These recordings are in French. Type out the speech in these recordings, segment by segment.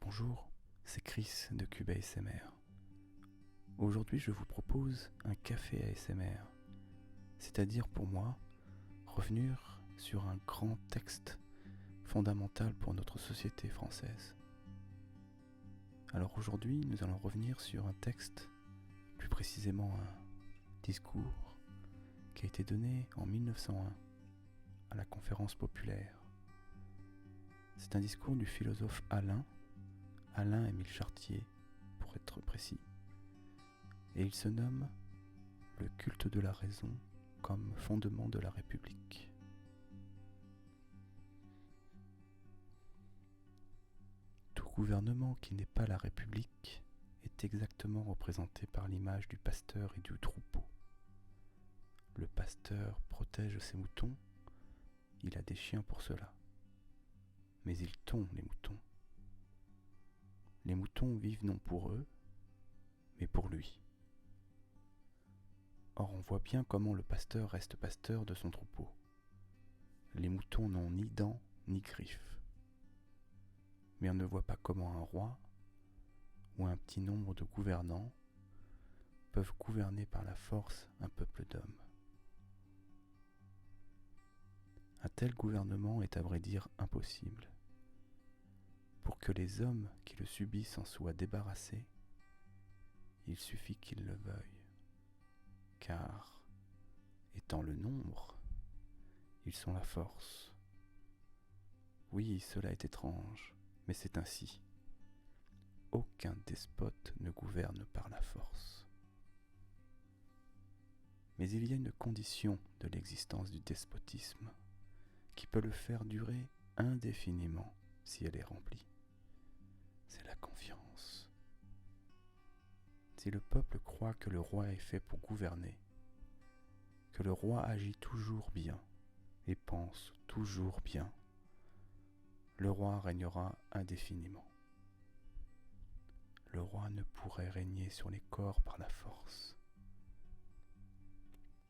Bonjour, c'est Chris de Cube ASMR. Aujourd'hui, je vous propose un café ASMR, c'est-à-dire pour moi, revenir sur un grand texte fondamental pour notre société française. Alors aujourd'hui, nous allons revenir sur un texte, plus précisément un discours, qui a été donné en 1901 à la Conférence populaire. C'est un discours du philosophe Alain-Émile Chartier, pour être précis. Et il se nomme « Le culte de la raison comme fondement de la République ». Tout gouvernement qui n'est pas la République est exactement représenté par l'image du pasteur et du troupeau. Le pasteur protège ses moutons, il a des chiens pour cela. Mais il tond les moutons. Les moutons vivent non pour eux, mais pour lui. Or on voit bien comment le pasteur reste pasteur de son troupeau. Les moutons n'ont ni dents ni griffes. Mais on ne voit pas comment un roi ou un petit nombre de gouvernants peuvent gouverner par la force un peuple d'hommes. Un tel gouvernement est à vrai dire impossible. Pour que les hommes qui le subissent en soient débarrassés, il suffit qu'ils le veuillent. Car, étant le nombre, ils sont la force. Oui, cela est étrange, mais c'est ainsi. Aucun despote ne gouverne par la force. Mais il y a une condition de l'existence du despotisme qui peut le faire durer indéfiniment si elle est remplie. C'est la confiance. Si le peuple croit que le roi est fait pour gouverner, que le roi agit toujours bien et pense toujours bien, le roi régnera indéfiniment. Le roi ne pourrait régner sur les corps par la force,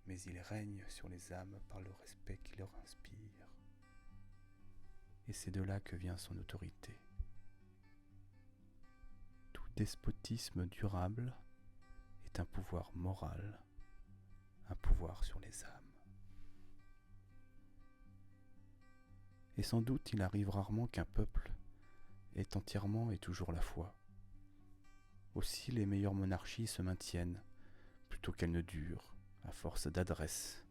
mais il règne sur les âmes par le respect qu'il leur inspire. Et c'est de là que vient son autorité. Tout despotisme durable est un pouvoir moral, un pouvoir sur les âmes. Et sans doute il arrive rarement qu'un peuple ait entièrement et toujours la foi. Aussi les meilleures monarchies se maintiennent, plutôt qu'elles ne durent, à force d'adresse,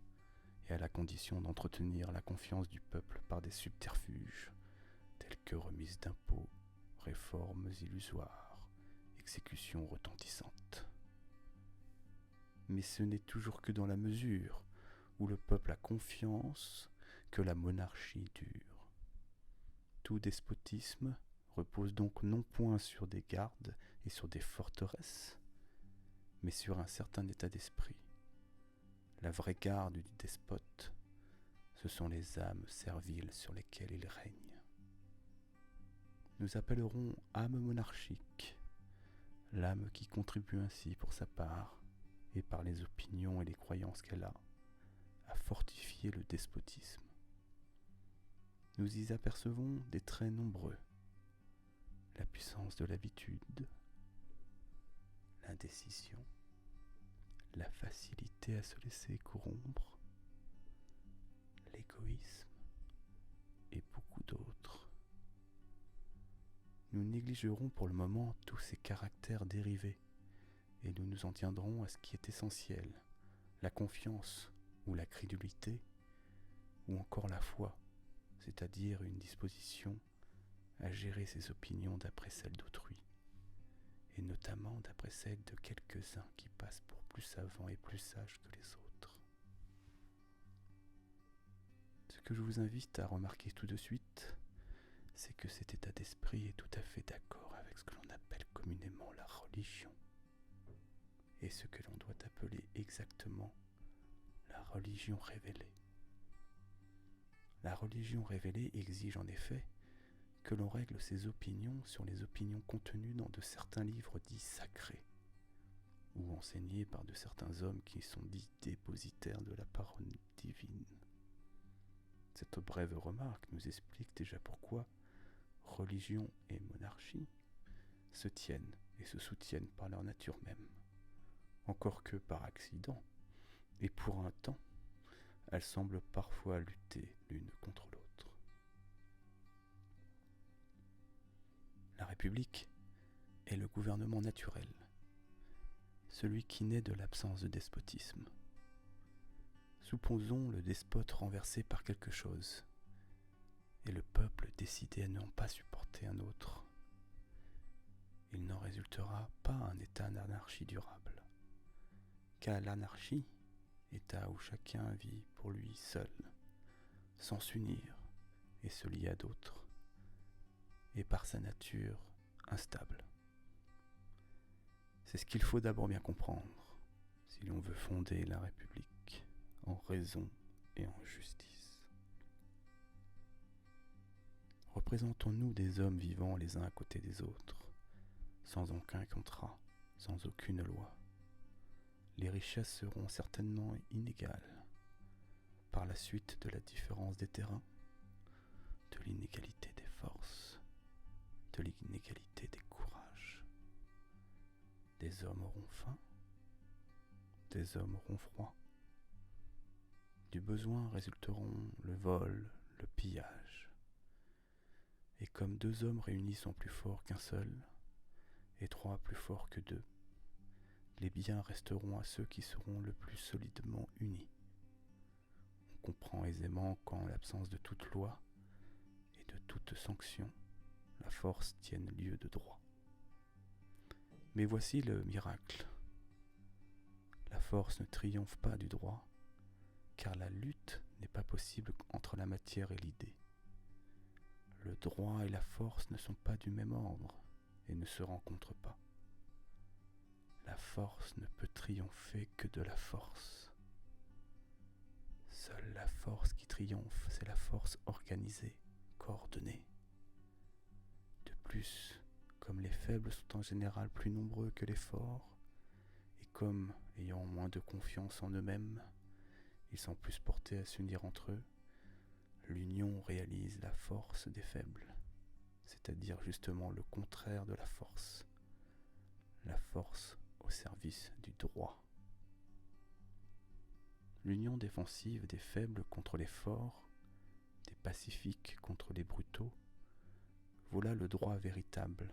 et à la condition d'entretenir la confiance du peuple par des subterfuges, tels que remise d'impôts, réformes illusoires, exécutions retentissantes. Mais ce n'est toujours que dans la mesure où le peuple a confiance que la monarchie dure. Tout despotisme repose donc non point sur des gardes et sur des forteresses, mais sur un certain état d'esprit. La vraie garde du despote, ce sont les âmes serviles sur lesquelles il règne. Nous appellerons âme monarchique l'âme qui contribue ainsi pour sa part, et par les opinions et les croyances qu'elle a, à fortifier le despotisme. Nous y apercevons des traits nombreux: la puissance de l'habitude, l'indécision, la facilité à se laisser corrompre, l'égoïsme et beaucoup d'autres. Nous négligerons pour le moment tous ces caractères dérivés et nous nous en tiendrons à ce qui est essentiel, la confiance ou la crédulité, ou encore la foi, c'est-à-dire une disposition à gérer ses opinions d'après celles d'autrui, et notamment d'après celles de quelques-uns qui passent pour plus savants et plus sages que les autres. Ce que je vous invite à remarquer tout de suite, c'est que cet état d'esprit est tout à fait d'accord avec ce que l'on appelle communément la religion, et ce que l'on doit appeler exactement la religion révélée. La religion révélée exige en effet que l'on règle ses opinions sur les opinions contenues dans de certains livres dits sacrés, ou enseignés par de certains hommes qui sont dits dépositaires de la parole divine. Cette brève remarque nous explique déjà pourquoi religion et monarchie se tiennent et se soutiennent par leur nature même, encore que par accident, et pour un temps, elles semblent parfois lutter l'une contre l'autre. La République est le gouvernement naturel, celui qui naît de l'absence de despotisme. Supposons le despote renversé par quelque chose, et le peuple décidé à ne pas supporter un autre. Il n'en résultera pas un état d'anarchie durable, car l'anarchie, état où chacun vit pour lui seul, sans s'unir et se lier à d'autres, est par sa nature instable. C'est ce qu'il faut d'abord bien comprendre, si l'on veut fonder la République en raison et en justice. Représentons-nous des hommes vivant les uns à côté des autres, sans aucun contrat, sans aucune loi. Les richesses seront certainement inégales, par la suite de la différence des terrains, de l'inégalité des forces, de l'inégalité des courages. Des hommes auront faim, des hommes auront froid. Du besoin résulteront le vol, le pillage. Et comme 2 hommes réunis sont plus forts qu'un seul, et 3 plus forts que 2, les biens resteront à ceux qui seront le plus solidement unis. On comprend aisément qu'en l'absence de toute loi et de toute sanction, la force tienne lieu de droit. Mais voici le miracle. La force ne triomphe pas du droit, car la lutte n'est pas possible entre la matière et l'idée. Le droit et la force ne sont pas du même ordre et ne se rencontrent pas. La force ne peut triompher que de la force. Seule la force qui triomphe, c'est la force organisée, coordonnée. De plus, comme les faibles sont en général plus nombreux que les forts, et comme, ayant moins de confiance en eux-mêmes, ils sont plus portés à s'unir entre eux, l'union réalise la force des faibles, c'est-à-dire justement le contraire de la force au service du droit. L'union défensive des faibles contre les forts, des pacifiques contre les brutaux, voilà le droit véritable,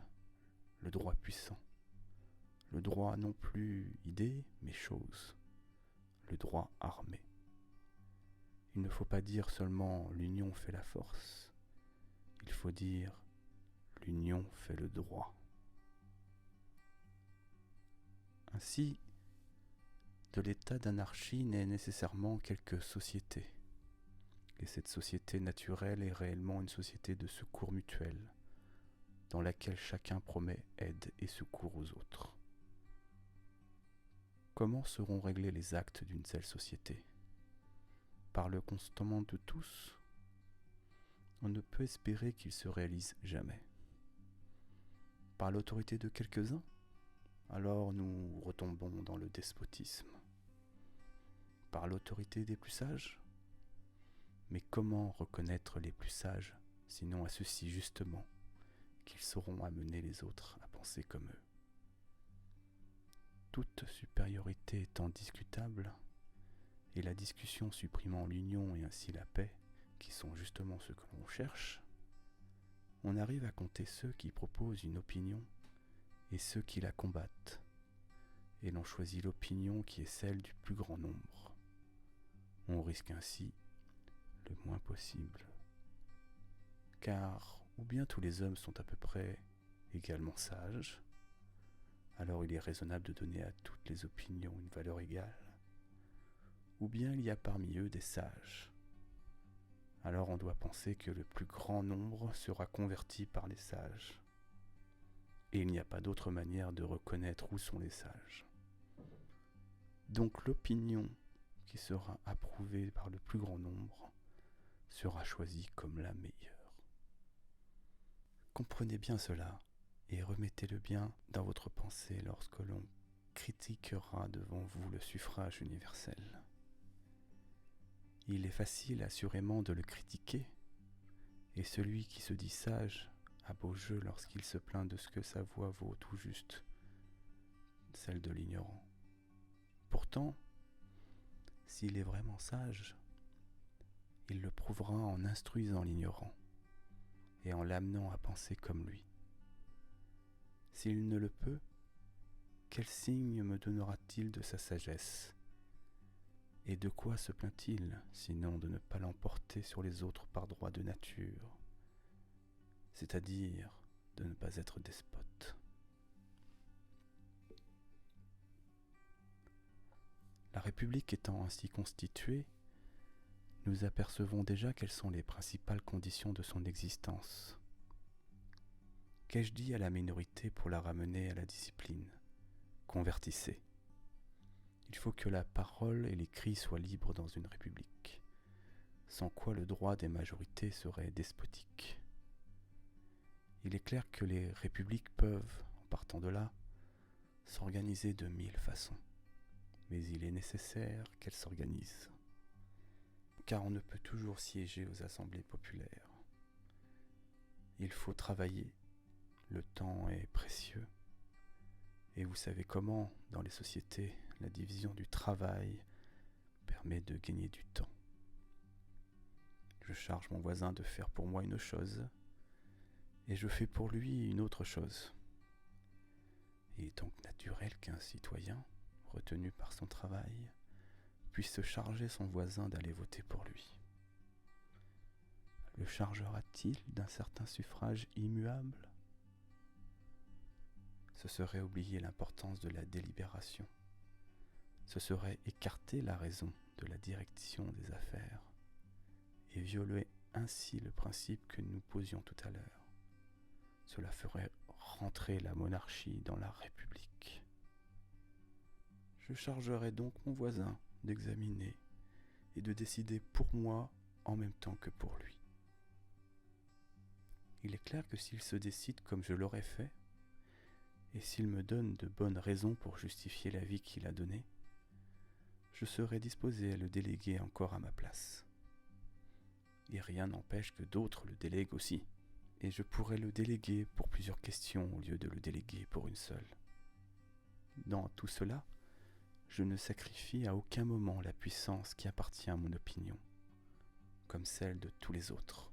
le droit puissant, le droit non plus idée mais chose, le droit armé. Il ne faut pas dire seulement l'union fait la force, il faut dire l'union fait le droit. Ainsi, de l'état d'anarchie naît nécessairement quelque société, et cette société naturelle est réellement une société de secours mutuel, dans laquelle chacun promet aide et secours aux autres. Comment seront réglés les actes d'une telle société ? Par le consentement de tous ? On ne peut espérer qu'ils se réalisent jamais. Par l'autorité de quelques-uns ? Alors nous retombons dans le despotisme. Par l'autorité des plus sages ? Mais comment reconnaître les plus sages, sinon à ceux-ci justement, qu'ils sauront amener les autres à penser comme eux ? Toute supériorité étant discutable, et la discussion supprimant l'union et ainsi la paix, qui sont justement ceux que l'on cherche, on arrive à compter ceux qui proposent une opinion et ceux qui la combattent, et l'on choisit l'opinion qui est celle du plus grand nombre. On risque ainsi le moins possible. Car ou bien tous les hommes sont à peu près également sages, alors il est raisonnable de donner à toutes les opinions une valeur égale, ou bien il y a parmi eux des sages. Alors on doit penser que le plus grand nombre sera converti par les sages. Et il n'y a pas d'autre manière de reconnaître où sont les sages. Donc l'opinion qui sera approuvée par le plus grand nombre sera choisie comme la meilleure. Comprenez bien cela et remettez-le bien dans votre pensée lorsque l'on critiquera devant vous le suffrage universel. Il est facile assurément de le critiquer, et celui qui se dit sage à beau jeu lorsqu'il se plaint de ce que sa voix vaut tout juste, celle de l'ignorant. Pourtant, s'il est vraiment sage, il le prouvera en instruisant l'ignorant et en l'amenant à penser comme lui. S'il ne le peut, quel signe me donnera-t-il de sa sagesse ? Et de quoi se plaint-il, sinon de ne pas l'emporter sur les autres par droit de nature, c'est-à-dire de ne pas être despote. La République étant ainsi constituée, nous apercevons déjà quelles sont les principales conditions de son existence. Qu'ai-je dit à la minorité pour la ramener à la discipline ? Convertissez. Il faut que la parole et les cris soient libres dans une république, sans quoi le droit des majorités serait despotique. Il est clair que les républiques peuvent, en partant de là, s'organiser de 1000 façons, mais il est nécessaire qu'elles s'organisent, car on ne peut toujours siéger aux assemblées populaires. Il faut travailler, le temps est précieux, et vous savez comment, dans les sociétés, la division du travail permet de gagner du temps. Je charge mon voisin de faire pour moi une chose, et je fais pour lui une autre chose. Il est donc naturel qu'un citoyen, retenu par son travail, puisse se charger son voisin d'aller voter pour lui. Le chargera-t-il d'un certain suffrage immuable ? Ce serait oublier l'importance de la délibération. Ce serait écarter la raison de la direction des affaires et violer ainsi le principe que nous posions tout à l'heure. Cela ferait rentrer la monarchie dans la République. Je chargerai donc mon voisin d'examiner et de décider pour moi en même temps que pour lui. Il est clair que s'il se décide comme je l'aurais fait, et s'il me donne de bonnes raisons pour justifier l'avis qu'il a donné, je serai disposé à le déléguer encore à ma place. Et rien n'empêche que d'autres le délèguent aussi, et je pourrais le déléguer pour plusieurs questions au lieu de le déléguer pour une seule. Dans tout cela, je ne sacrifie à aucun moment la puissance qui appartient à mon opinion, comme celle de tous les autres.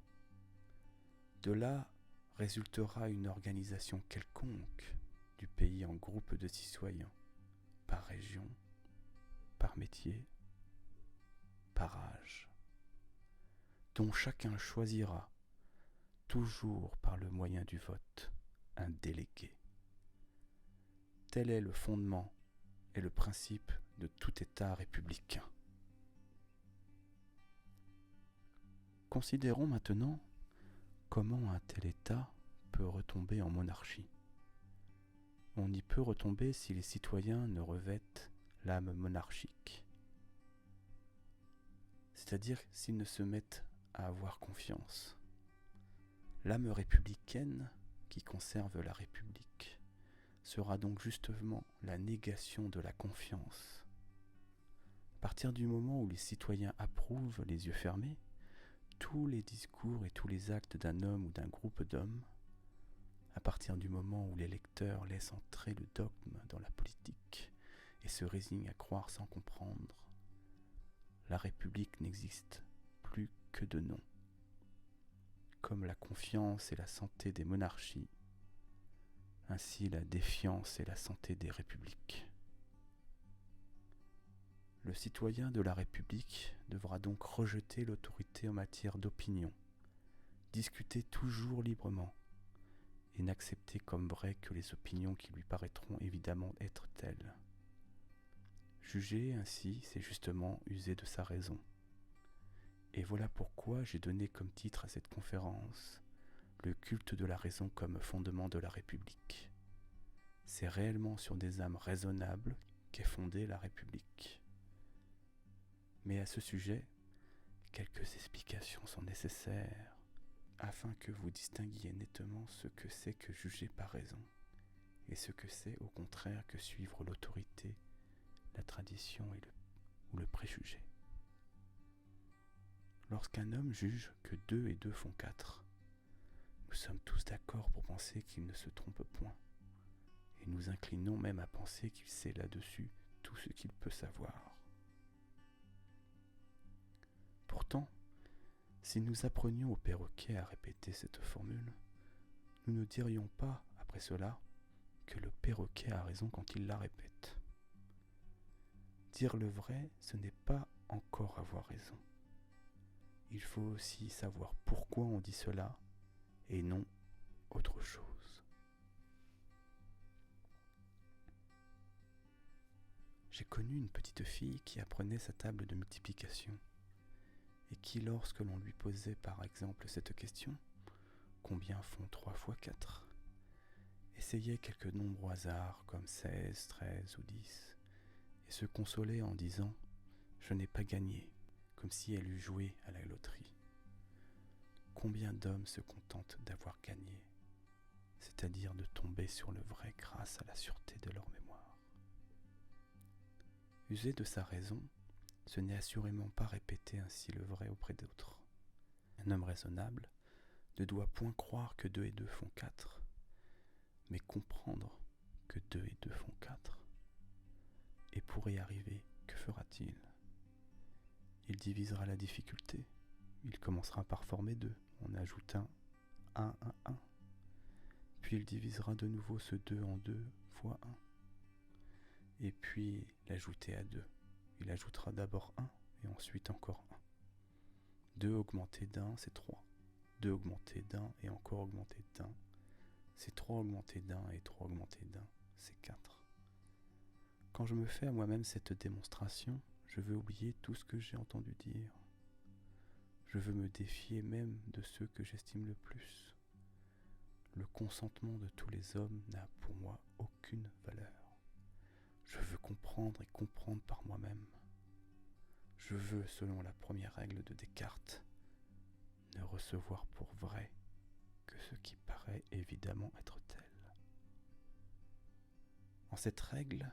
De là résultera une organisation quelconque du pays en groupe de citoyens, par région, par métier, par âge, dont chacun choisira, toujours par le moyen du vote, un délégué. Tel est le fondement et le principe de tout État républicain. Considérons maintenant comment un tel État peut retomber en monarchie. On y peut retomber si les citoyens ne revêtent l'âme monarchique, c'est-à-dire s'ils ne se mettent à avoir confiance. L'âme républicaine, qui conserve la République, sera donc justement la négation de la confiance. À partir du moment où les citoyens approuvent les yeux fermés tous les discours et tous les actes d'un homme ou d'un groupe d'hommes, à partir du moment où l'électeur laisse entrer le dogme dans la politique et se résigne à croire sans comprendre, la République n'existe plus que de nom. Comme la confiance et la santé des monarchies, ainsi la défiance et la santé des républiques. Le citoyen de la République devra donc rejeter l'autorité en matière d'opinion, discuter toujours librement, et n'accepter comme vraies que les opinions qui lui paraîtront évidemment être telles. Juger ainsi, c'est justement user de sa raison. Et voilà pourquoi j'ai donné comme titre à cette conférence le culte de la raison comme fondement de la République. C'est réellement sur des âmes raisonnables qu'est fondée la République. Mais à ce sujet, quelques explications sont nécessaires afin que vous distinguiez nettement ce que c'est que juger par raison et ce que c'est au contraire que suivre l'autorité, la tradition ou le préjugé. Lorsqu'un homme juge que 2 et 2 font 4, Nous sommes tous d'accord pour penser qu'il ne se trompe point, et nous inclinons même à penser qu'il sait là-dessus tout ce qu'il peut savoir. Pourtant, si nous apprenions au perroquet à répéter cette formule, nous ne dirions pas, après cela, que le perroquet a raison quand il la répète. Dire le vrai, ce n'est pas encore avoir raison. Il faut aussi savoir pourquoi on dit cela et non autre chose. J'ai connu une petite fille qui apprenait sa table de multiplication et qui, lorsque l'on lui posait par exemple cette question, combien font 3 fois 4, essayait quelques nombres au hasard comme 16, 13 ou 10 et se consolait en disant « Je n'ai pas gagné », comme si elle eût joué à la loterie. Combien d'hommes se contentent d'avoir gagné, c'est-à-dire de tomber sur le vrai grâce à la sûreté de leur mémoire. User de sa raison, ce n'est assurément pas répéter ainsi le vrai auprès d'autres. Un homme raisonnable ne doit point croire que 2 et 2 font 4, mais comprendre que 2 et 2 font 4. Et pour y arriver, que fera-t-il ? Il divisera la difficulté. Il commencera par former 2, en ajoutant 1 à 1. Puis il divisera de nouveau ce 2 en 2 fois 1. Et puis l'ajouter à 2. Il ajoutera d'abord 1 et ensuite encore 1. 2 augmenté d'1, c'est 3. 2 augmenté d'1 et encore augmenté d'1, c'est 3 augmenté d'1 et 3 augmenté d'1, c'est 4. Quand je me fais à moi-même cette démonstration, je veux oublier tout ce que j'ai entendu dire. Je veux me défier même de ceux que j'estime le plus. Le consentement de tous les hommes n'a pour moi aucune valeur. Je veux comprendre et comprendre par moi-même. Je veux, selon la première règle de Descartes, ne recevoir pour vrai que ce qui paraît évidemment être tel. En cette règle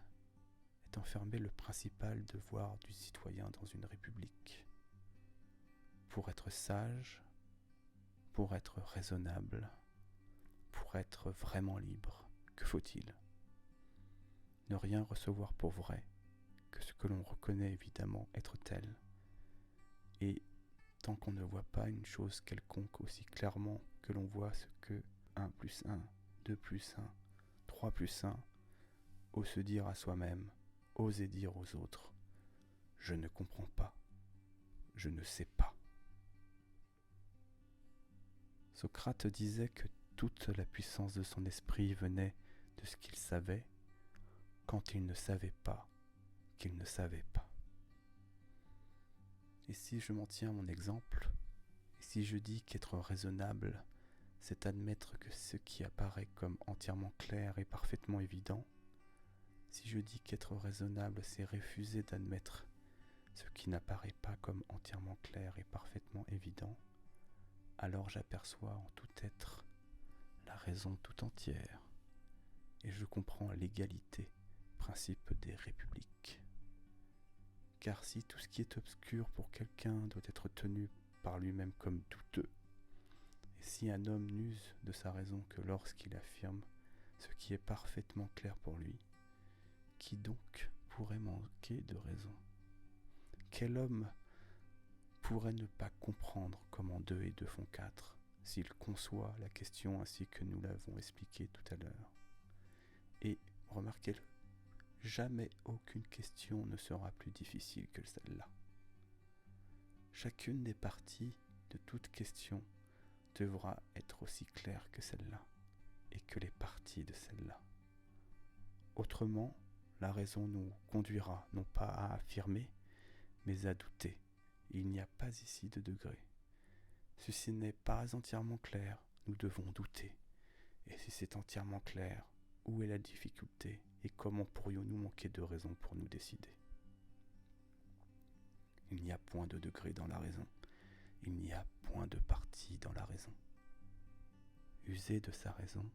est enfermé le principal devoir du citoyen dans une république. Pour être sage, pour être raisonnable, pour être vraiment libre, que faut-il ? Ne rien recevoir pour vrai que ce que l'on reconnaît évidemment être tel. Et tant qu'on ne voit pas une chose quelconque aussi clairement que l'on voit ce que 1 plus 1, 2 plus 1, 3 plus 1, ose se dire à soi-même, oser dire aux autres, je ne comprends pas, je ne sais pas. Socrate disait que toute la puissance de son esprit venait de ce qu'il savait quand il ne savait pas qu'il ne savait pas. Et si je m'en tiens à mon exemple, et si je dis qu'être raisonnable, c'est admettre que ce qui apparaît comme entièrement clair est parfaitement évident, si je dis qu'être raisonnable, c'est refuser d'admettre ce qui n'apparaît pas comme entièrement clair et parfaitement évident, alors j'aperçois en tout être la raison tout entière, et je comprends l'égalité, principe des républiques. Car si tout ce qui est obscur pour quelqu'un doit être tenu par lui-même comme douteux, et si un homme n'use de sa raison que lorsqu'il affirme ce qui est parfaitement clair pour lui, qui donc pourrait manquer de raison ? Quel homme pourrait ne pas comprendre comment 2 et 2 font 4 s'il conçoit la question ainsi que nous l'avons expliqué tout à l'heure ? Et remarquez-le, jamais aucune question ne sera plus difficile que celle-là. Chacune des parties de toute question devra être aussi claire que celle-là, et que les parties de celle-là. Autrement, la raison nous conduira non pas à affirmer, mais à douter. Il n'y a pas ici de degré. Ceci n'est pas entièrement clair, nous devons douter. Et si c'est entièrement clair, où est la difficulté et comment pourrions-nous manquer de raison pour nous décider ? Il n'y a point de degré dans la raison. Il n'y a point de partie dans la raison. User de sa raison,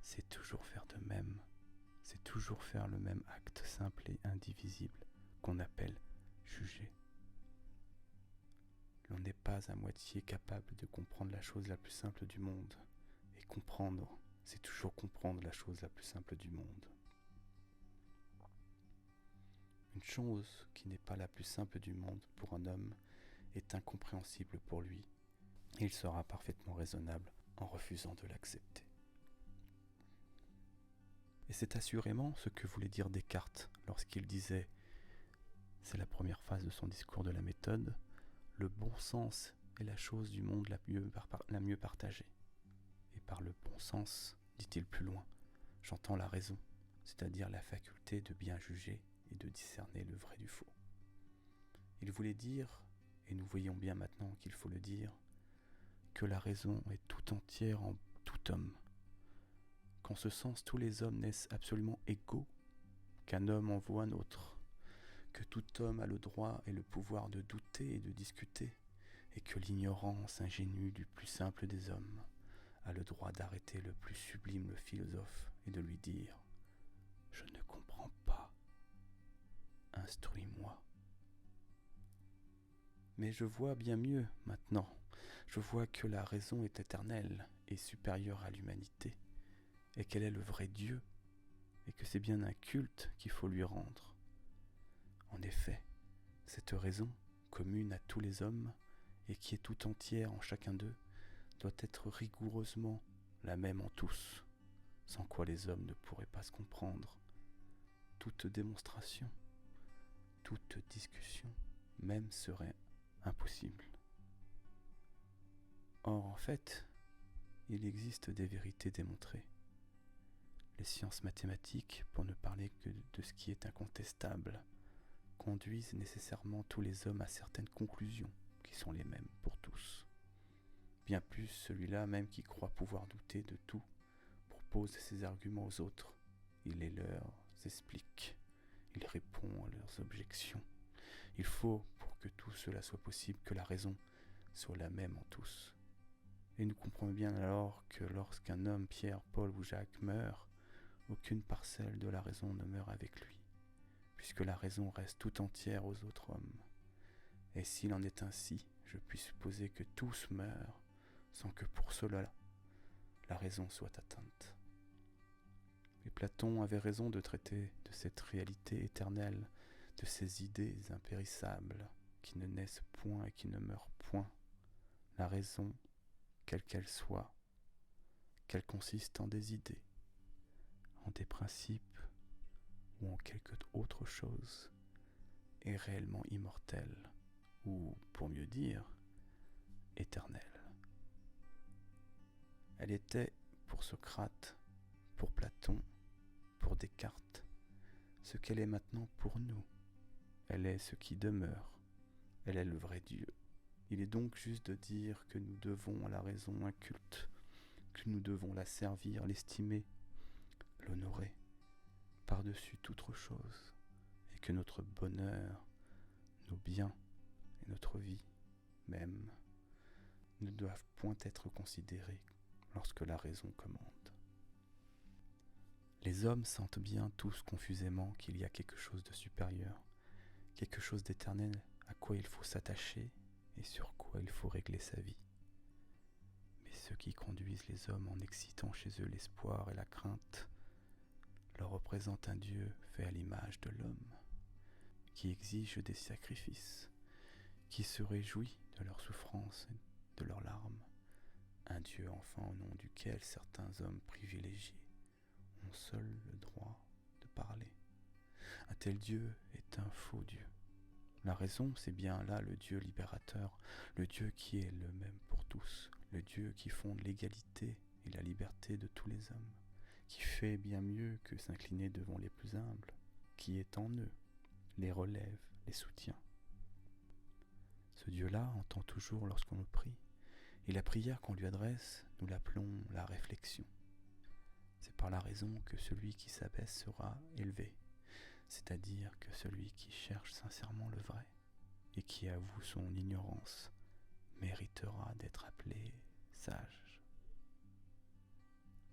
c'est toujours faire de même. C'est toujours faire le même acte simple et indivisible qu'on appelle juger. L'on n'est pas à moitié capable de comprendre la chose la plus simple du monde, comprendre, c'est toujours comprendre la chose la plus simple du monde. Une chose qui n'est pas la plus simple du monde pour un homme est incompréhensible pour lui, et il sera parfaitement raisonnable en refusant de l'accepter. Et c'est assurément ce que voulait dire Descartes lorsqu'il disait, c'est la première phase de son discours de la méthode, le bon sens est la chose du monde la mieux partagée. Et par le bon sens, dit-il plus loin, j'entends la raison, c'est-à-dire la faculté de bien juger et de discerner le vrai du faux. Il voulait dire, et nous voyons bien maintenant qu'il faut le dire, que la raison est tout entière en tout homme. Qu'en ce sens tous les hommes naissent absolument égaux, qu'un homme en vaut un autre, que tout homme a le droit et le pouvoir de douter et de discuter, et que l'ignorance ingénue du plus simple des hommes a le droit d'arrêter le plus sublime philosophe et de lui dire « Je ne comprends pas, instruis-moi ». Mais je vois bien mieux maintenant, je vois que la raison est éternelle et supérieure à l'humanité, et qu'elle est le vrai Dieu, et que c'est bien un culte qu'il faut lui rendre. En effet, cette raison, commune à tous les hommes, et qui est tout entière en chacun d'eux, doit être rigoureusement la même en tous, sans quoi les hommes ne pourraient pas se comprendre. Toute démonstration, toute discussion, même serait impossible. Or, en fait, il existe des vérités démontrées. Les sciences mathématiques, pour ne parler que de ce qui est incontestable, conduisent nécessairement tous les hommes à certaines conclusions qui sont les mêmes pour tous. Bien plus celui-là même qui croit pouvoir douter de tout propose ses arguments aux autres, il les leur explique, il répond à leurs objections. Il faut, pour que tout cela soit possible, que la raison soit la même en tous. Et nous comprenons bien alors que lorsqu'un homme, Pierre, Paul ou Jacques, meurt, aucune parcelle de la raison ne meurt avec lui, puisque la raison reste tout entière aux autres hommes. Et s'il en est ainsi, je puis supposer que tous meurent, sans que pour cela la raison soit atteinte. Et Platon avait raison de traiter de cette réalité éternelle, de ces idées impérissables, qui ne naissent point et qui ne meurent point. La raison, quelle qu'elle soit, qu'elle consiste en des idées, en des principes ou en quelque autre chose, est réellement immortelle, ou, pour mieux dire, éternelle. Elle était, pour Socrate, pour Platon, pour Descartes, ce qu'elle est maintenant pour nous. Elle est ce qui demeure. Elle est le vrai Dieu. Il est donc juste de dire que nous devons à la raison un culte, que nous devons la servir, l'estimer, l'honorer, par-dessus toute autre chose, et que notre bonheur, nos biens et notre vie même ne doivent point être considérés lorsque la raison commande. Les hommes sentent bien tous confusément qu'il y a quelque chose de supérieur, quelque chose d'éternel à quoi il faut s'attacher et sur quoi il faut régler sa vie. Mais ce qui conduisent les hommes en excitant chez eux l'espoir et la crainte leur représente un Dieu fait à l'image de l'homme, qui exige des sacrifices, qui se réjouit de leurs souffrances et de leurs larmes, un Dieu enfin au nom duquel certains hommes privilégiés ont seuls le droit de parler. Un tel Dieu est un faux Dieu. La raison, c'est bien là le Dieu libérateur, le Dieu qui est le même pour tous, le Dieu qui fonde l'égalité et la liberté de tous les hommes, qui fait bien mieux que s'incliner devant les plus humbles, qui est en eux, les relève, les soutient. Ce Dieu-là entend toujours lorsqu'on le prie, et la prière qu'on lui adresse, nous l'appelons la réflexion. C'est par la raison que celui qui s'abaisse sera élevé, c'est-à-dire que celui qui cherche sincèrement le vrai et qui avoue son ignorance méritera d'être appelé sage.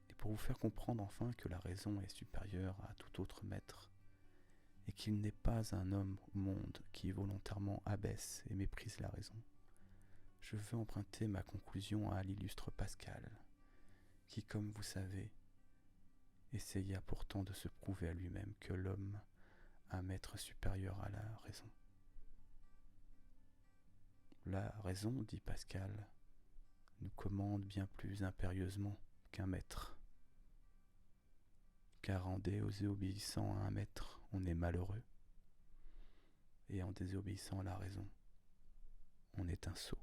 Et pour vous faire comprendre enfin que la raison est supérieure à tout autre maître, et qu'il n'est pas un homme au monde qui volontairement abaisse et méprise la raison, je veux emprunter ma conclusion à l'illustre Pascal, qui, comme vous savez, essaya pourtant de se prouver à lui-même que l'homme a un maître supérieur à la raison. La raison, dit Pascal, nous commande bien plus impérieusement qu'un maître. Car en désobéissant à un maître, on est malheureux, et en désobéissant à la raison, on est un sot.